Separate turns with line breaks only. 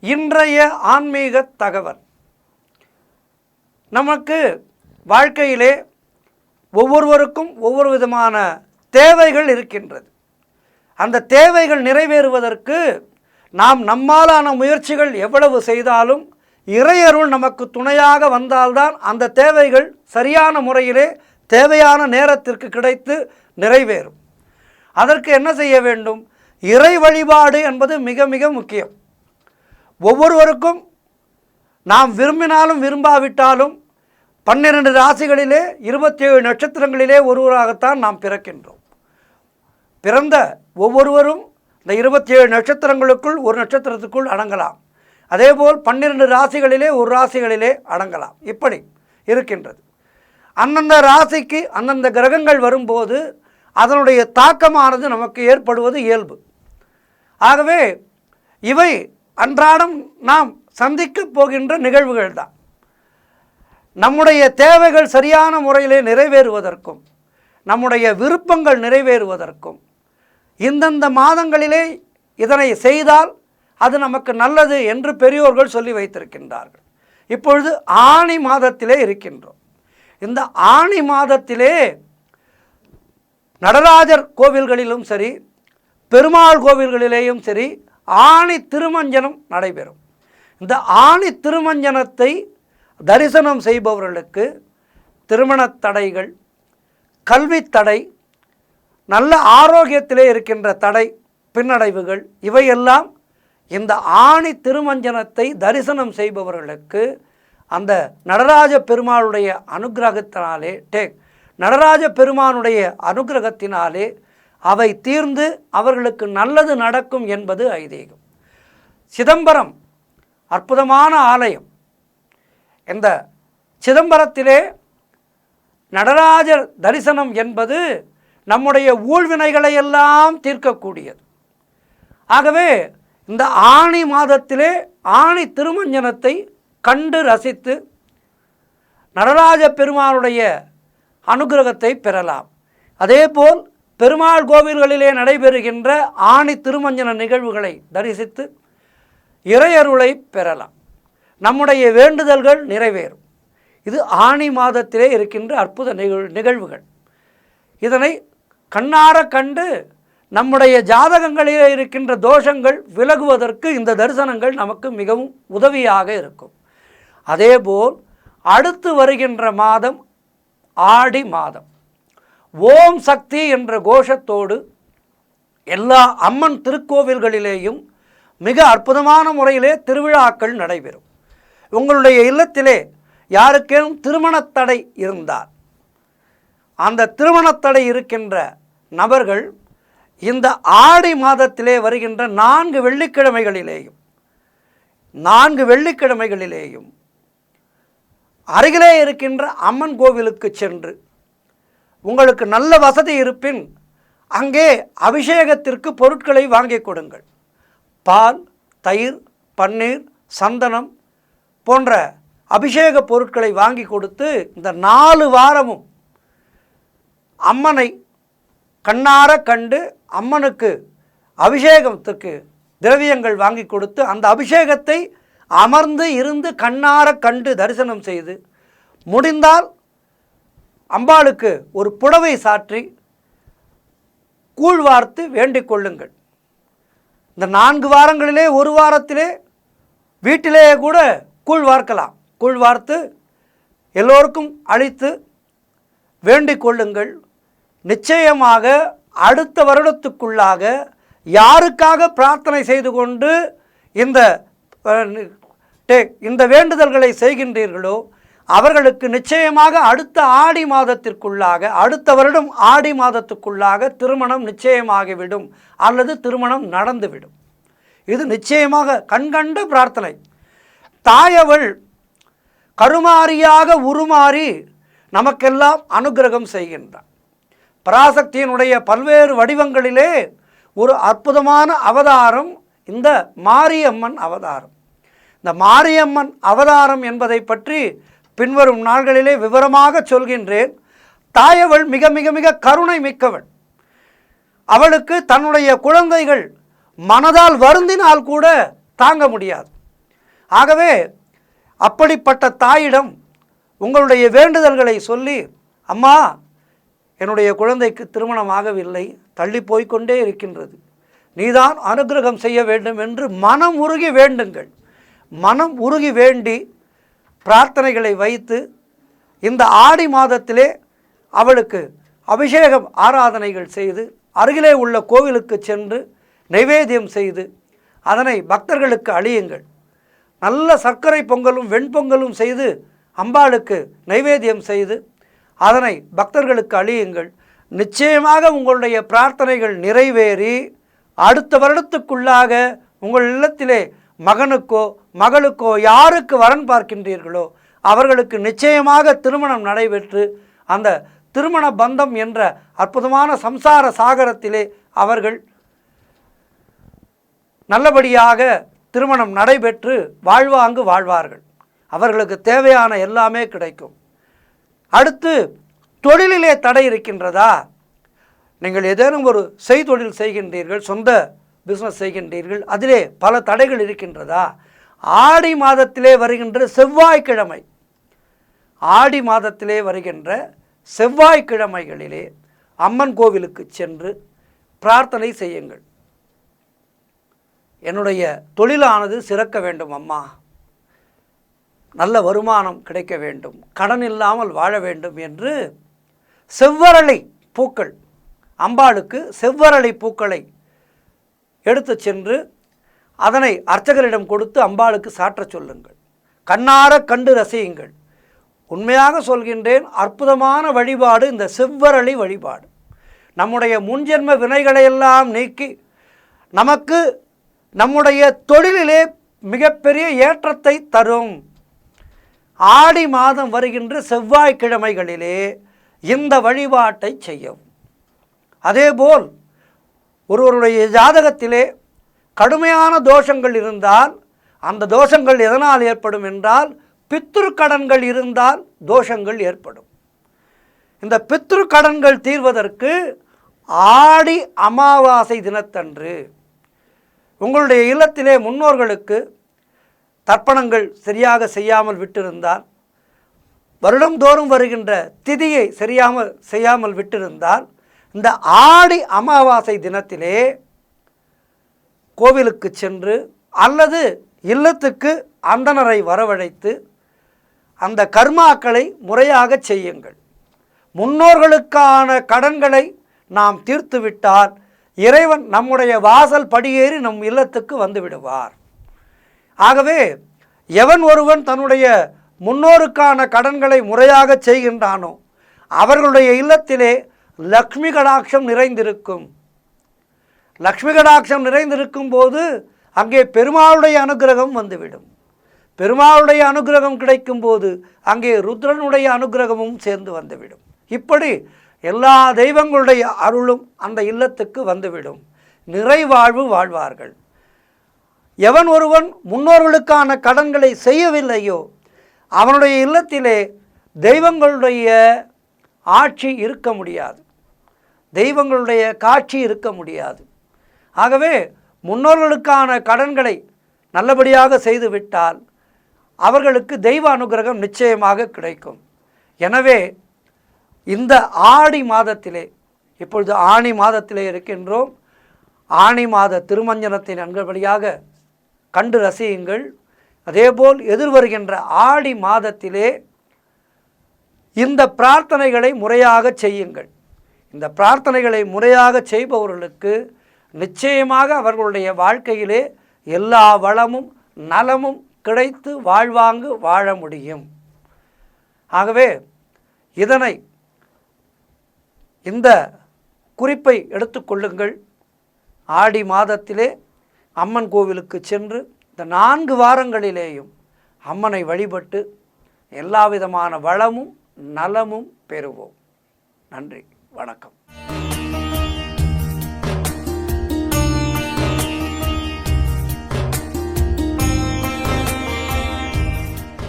இன்றைய ஆன்மீக தகவல். நமக்கு வாழ்க்கையிலே ஒவ்வொருவருக்கும் ஒவ்வொரு விதமான தேவைகள் இருக்கின்றது. அந்த தேவைகள் நிறைவேறுவதற்கு நாம் நம்மாலான முயற்சிகள் எவ்வளவு செய்தாலும் இறையருள் நமக்கு துணையாக வந்தால்தான் அந்த தேவைகள் சரியான முறையிலே தேவையான நேரத்திற்கு கிடைத்து நிறைவேறும். அதற்கு என்ன செய்ய வேண்டும்? இறை வழிபாடு என்பது மிக மிக முக்கியம். ஒவ்வொருவருக்கும் நாம் விரும்பினாலும் விரும்பாவிட்டாலும் 12 ராசிகளிலே 27 நட்சத்திரங்களிலே ஒருவராகத்தான் நாம் பிறக்கின்றோம். பிறந்த ஒவ்வொருவரும் இந்த 27 நட்சத்திரங்களுக்குள் ஒரு நட்சத்திரத்துக்குள் அடங்கலாம். அதேபோல் 12 ராசிகளிலே ஒரு ராசிகளிலே அடங்கலாம். இப்படி இருக்கின்றது. அந்தந்த ராசிக்கு அந்தந்த கிரகங்கள் வரும்போது அதனுடைய தாக்கமானது நமக்கு ஏற்படுவது இயல்பு. ஆகவே இவை அன்றாடம் நாம் சந்திக்கப் போகின்ற நிகழ்வுகள் தான். நம்முடைய தேவைகள் சரியான முறையிலே நிறைவேறுவதற்கும் நம்முடைய விருப்பங்கள் நிறைவேறுவதற்கும் இந்தந்த மாதங்களிலே இதனை செய்தால் அது நமக்கு நல்லது என்று பெரியோர்கள் சொல்லி வைத்திருக்கின்றார்கள். இப்பொழுது ஆனி மாதத்திலே இருக்கின்றோம். இந்த ஆனி மாதத்திலே நடராஜர் கோவில்களிலும் சரி, பெருமாள் கோவில்களிலேயும் சரி ஆணி திருமஞ்சனம் நடைபெறும். இந்த ஆணி திருமஞ்சனத்தை தரிசனம் செய்பவர்களுக்கு திருமணத் தடைகள், கல்வி தடை, நல்ல ஆரோக்கியத்திலே இருக்கின்ற தடை, பின்னடைவுகள் இவையெல்லாம் இந்த ஆணி திருமஞ்சனத்தை தரிசனம் செய்பவர்களுக்கு அந்த நடராஜ பெருமாளுடைய அனுகிரகத்தினாலே நடராஜ பெருமானுடைய அனுகிரகத்தினாலே அவை தீர்ந்து அவர்களுக்கு நல்லது நடக்கும் என்பது ஐதீகம். சிதம்பரம் அற்புதமான ஆலயம். இந்த சிதம்பரத்திலே நடராஜர் தரிசனம் என்பது நம்முடைய ஊழ்வினைகளை எல்லாம் தீர்க்கக்கூடியது. ஆகவே இந்த ஆனி மாதத்திலே ஆணி திருமஞ்சனத்தை கண்டு ரசித்து நடராஜ பெருமானுடைய அனுகிரகத்தை பெறலாம். அதேபோல் பெருமாள் கோவில்களிலே நடைபெறுகின்ற ஆணி திருமஞ்சன நிகழ்வுகளை தரிசித்து இறையருளை பெறலாம். நம்முடைய வேண்டுதல்கள் நிறைவேறும். இது ஆணி மாதத்திலே இருக்கின்ற அற்புத நிகழ்வுகள். இதனை கண்ணார கண்டு நம்முடைய ஜாதகங்களிலே இருக்கின்ற தோஷங்கள் விலகுவதற்கு இந்த தரிசனங்கள் நமக்கு மிகவும் உதவியாக இருக்கும். அதேபோல் அடுத்து வருகின்ற மாதம் ஆடி மாதம். ஓம் சக்தி என்ற கோஷத்தோடு எல்லா அம்மன் திருக்கோவில்களிலேயும் மிக அற்புதமான முறையிலே திருவிழாக்கள் நடைபெறும். உங்களுடைய இல்லத்திலே யாருக்கேனும் திருமணத்தடை இருந்தால் அந்த திருமணத்தடை இருக்கின்ற நபர்கள் இந்த ஆடி மாதத்திலே வருகின்ற 4 வெள்ளிக்கிழமைகளிலேயும் அருகிலே இருக்கின்ற அம்மன் கோவிலுக்கு சென்று உங்களுக்கு நல்ல வசதி இருப்பின் அங்கே அபிஷேகத்திற்கு பொருட்களை வாங்கி கொடுங்கள். பால், தயிர், பன்னீர், சந்தனம் போன்ற அபிஷேக பொருட்களை வாங்கி கொடுத்து இந்த 4 வாரமும் அம்மனை கண்ணார கண்டு அம்மனுக்கு அபிஷேகத்துக்கு திரவியங்கள் வாங்கி கொடுத்து அந்த அபிஷேகத்தை அமர்ந்து இருந்து கண்ணார கண்டு தரிசனம் செய்து முடிந்தால் அம்பாளுக்கு ஒரு புடவை சாற்றி கூழ் வார்த்து வேண்டிக் கொள்ளுங்கள். இந்த 4 வாரங்களிலே ஒரு வாரத்திலே வீட்டிலேயே கூட கூழ் வார்க்கலாம். கூழ் வார்த்து எல்லோருக்கும் அளித்து வேண்டிக் கொள்ளுங்கள். நிச்சயமாக அடுத்த வருடத்துக்குள்ளாக யாருக்காக பிரார்த்தனை செய்து கொண்டு இந்த வேண்டுதல்களை செய்கின்றீர்களோ அவர்களுக்கு நிச்சயமாக அடுத்த ஆடி மாதத்திற்குள்ளாக அடுத்த வருடம் ஆடி மாதத்துக்குள்ளாக திருமணம் நிச்சயமாகிவிடும் அல்லது திருமணம் நடந்துவிடும். இது நிச்சயமாக கண்கண்ட பிரார்த்தனை. தாயவள் கருமாரியாக உருமாறி நமக்கெல்லாம் அனுகிரகம் செய்கின்றார். பராசக்தியினுடைய பல்வேறு வடிவங்களிலே ஒரு அற்புதமான அவதாரம் இந்த மாரியம்மன் அவதாரம். இந்த மாரியம்மன் அவதாரம் என்பதை பற்றி பின்வரும் நாள்களிலே விவரமாக சொல்கின்றேன். தாயவள் மிக மிக மிக கருணை மிக்கவள். அவளுக்கு தன்னுடைய குழந்தைகள் மனதால் வருந்தினால் கூட தாங்க முடியாது. ஆகவே அப்படிப்பட்ட தாயிடம் உங்களுடைய வேண்டுதல்களை சொல்லி, அம்மா என்னுடைய குழந்தைக்கு திருமணம் ஆகவில்லை, தள்ளி போய்கொண்டே இருக்கின்றது, நீதான் அனுக்கிரகம் செய்ய வேண்டும் என்று மனம் உருகி வேண்டுங்கள். மனம் உருகி வேண்டி பிரார்த்தனைகளை வைத்து இந்த ஆடி மாதத்திலே அவளுக்கு அபிஷேகம் ஆராதனைகள் செய்து அருகிலே உள்ள கோவிலுக்கு சென்று நைவேத்தியம் செய்து அதனை பக்தர்களுக்கு அளியுங்கள். நல்ல சர்க்கரை பொங்கலும் வெண்பொங்கலும் செய்து அம்பாளுக்கு நைவேத்தியம் செய்து அதனை பக்தர்களுக்கு அளியுங்கள். நிச்சயமாக உங்களுடைய பிரார்த்தனைகள் நிறைவேறி அடுத்த வருடத்துக்குள்ளாக உங்கள் இல்லத்திலே மகனுக்கோ மகளுக்கோ யாருக்கு வரன் பார்க்கின்றீர்களோ அவர்களுக்கு நிச்சயமாக திருமணம் நடைபெற்று அந்த திருமண பந்தம் என்ற அற்புதமான சம்சார சாகரத்திலே அவர்கள் நல்லபடியாக திருமணம் நடைபெற்று வாழ்வாங்கு வாழ்வார்கள். அவர்களுக்கு தேவையான எல்லாமே கிடைக்கும். அடுத்து, தொழிலிலே தடை இருக்கின்றதா? நீங்கள் ஏதேனும் ஒரு செய்தொழில் செய்கின்றீர்கள், சொந்த பிஸ்னஸ் செய்கின்றீர்கள், அதிலே பல தடைகள் இருக்கின்றதா? ஆடி மாதத்திலே வருகின்ற செவ்வாய்க்கிழமை, ஆடி மாதத்திலே வருகின்ற செவ்வாய்க்கிழமைகளிலே அம்மன் கோவிலுக்கு சென்று பிரார்த்தனை செய்யுங்கள். என்னுடைய தொழிலானது சிறக்க வேண்டும் அம்மா, நல்ல வருமானம் கிடைக்க வேண்டும், கடன் இல்லாமல் வாழ வேண்டும் என்று செவ்வரளி பூக்கள், அம்பாளுக்கு செவ்வரளி பூக்களை எடுத்து சென்று அதனை அர்ச்சகரிடம் கொடுத்து அம்பாளுக்கு சாற்றச் சொல்லுங்கள். கண்ணார கண்டு ரசியுங்கள். உண்மையாக சொல்கின்றேன், அற்புதமான வழிபாடு இந்த செவ்வரளி வழிபாடு. நம்முடைய முன்ஜென்ம வினைகளையெல்லாம் நீக்கி நமக்கு நம்முடைய தொழிலிலே மிகப்பெரிய ஏற்றத்தை தரும். ஆடி மாதம் வருகின்ற செவ்வாய்க்கிழமைகளிலே இந்த வழிபாட்டை செய்யவும். அதேபோல் ஒருவருடைய ஜாதகத்திலே கடுமையான தோஷங்கள் இருந்தால் அந்த தோஷங்கள் எதனால் ஏற்படும் என்றால் பித்ரு கடன்கள் இருந்தால் தோஷங்கள் ஏற்படும். இந்த பித்ரு கடன்கள் தீர்வதற்கு ஆடி அமாவாசை தினத்தன்று உங்களுடைய இல்லத்திலே முன்னோர்களுக்கு தர்ப்பணங்கள் சரியாக செய்யாமல் விட்டிருந்தால், வருடந்தோறும் வருகின்ற திதியை செய்யாமல் விட்டிருந்தால், இந்த ஆடி அமாவாசை தினத்திலே கோவிலுக்கு சென்று அல்லது இல்லத்துக்கு அந்தணரை வரவழைத்து அந்த கர்மாக்களை முறையாக செய்யுங்கள். முன்னோர்களுக்கான கடன்களை நாம் தீர்த்துவிட்டால் இறைவன் நம்முடைய வாசல் படியேறி நம் இல்லத்துக்கு வந்து விடுவார். ஆகவே எவன் ஒருவன் தன்னுடைய முன்னோருக்கான கடன்களை முறையாக செய்கின்றானோ அவர்களுடைய இல்லத்திலே லக்ஷ்மி கடாட்சம் நிறைந்திருக்கும். லக்ஷ்மி கடாட்சம் நிறைந்திருக்கும் போது அங்கே பெருமாளுடைய அனுகிரகம் வந்துவிடும். பெருமாளுடைய அனுகிரகம் கிடைக்கும் போது அங்கே ருத்ரனுடைய அனுகிரகமும் சேர்ந்து வந்துவிடும். இப்படி எல்லா தெய்வங்களுடைய அருளும் அந்த இல்லத்துக்கு வந்துவிடும். நிறைவாழ்வு வாழ்வார்கள். எவன் ஒருவன் முன்னோர்களுக்கான கடன்களை செய்யவில்லையோ அவனுடைய இல்லத்திலே தெய்வங்களுடைய ஆட்சி இருக்க முடியாது, தெய்வங்களுடைய காட்சி இருக்க முடியாது. ஆகவே முன்னோர்களுக்கான கடன்களை நல்லபடியாக செய்துவிட்டால் அவர்களுக்கு தெய்வ அனுகிரகம் நிச்சயமாக கிடைக்கும். எனவே இந்த ஆடி மாதத்திலே, இப்பொழுது ஆணி மாதத்திலே இருக்கின்றோம், ஆணி மாத திருமஞ்சனத்தை நன்கபடியாக கண்டு ரசியுங்கள். அதேபோல் எதிர்வருகின்ற ஆடி மாதத்திலே இந்த பிரார்த்தனைகளை முறையாக செய்யுங்கள். இந்த பிரார்த்தனைகளை முறையாக செய்பவர்களுக்கு நிச்சயமாக அவர்களுடைய வாழ்க்கையிலே எல்லா வளமும் நலமும் கிடைத்து வாழ்வாங்கு வாழ முடியும். ஆகவே இந்த குறிப்பை எடுத்துக்கொள்ளுங்கள். ஆடி மாதத்திலே அம்மன் கோவிலுக்கு சென்று இந்த 4 வாரங்களிலேயும் அம்மனை வழிபட்டு எல்லா விதமான வளமும் நலமும் பெறுவோம். நன்றி, வணக்கம்.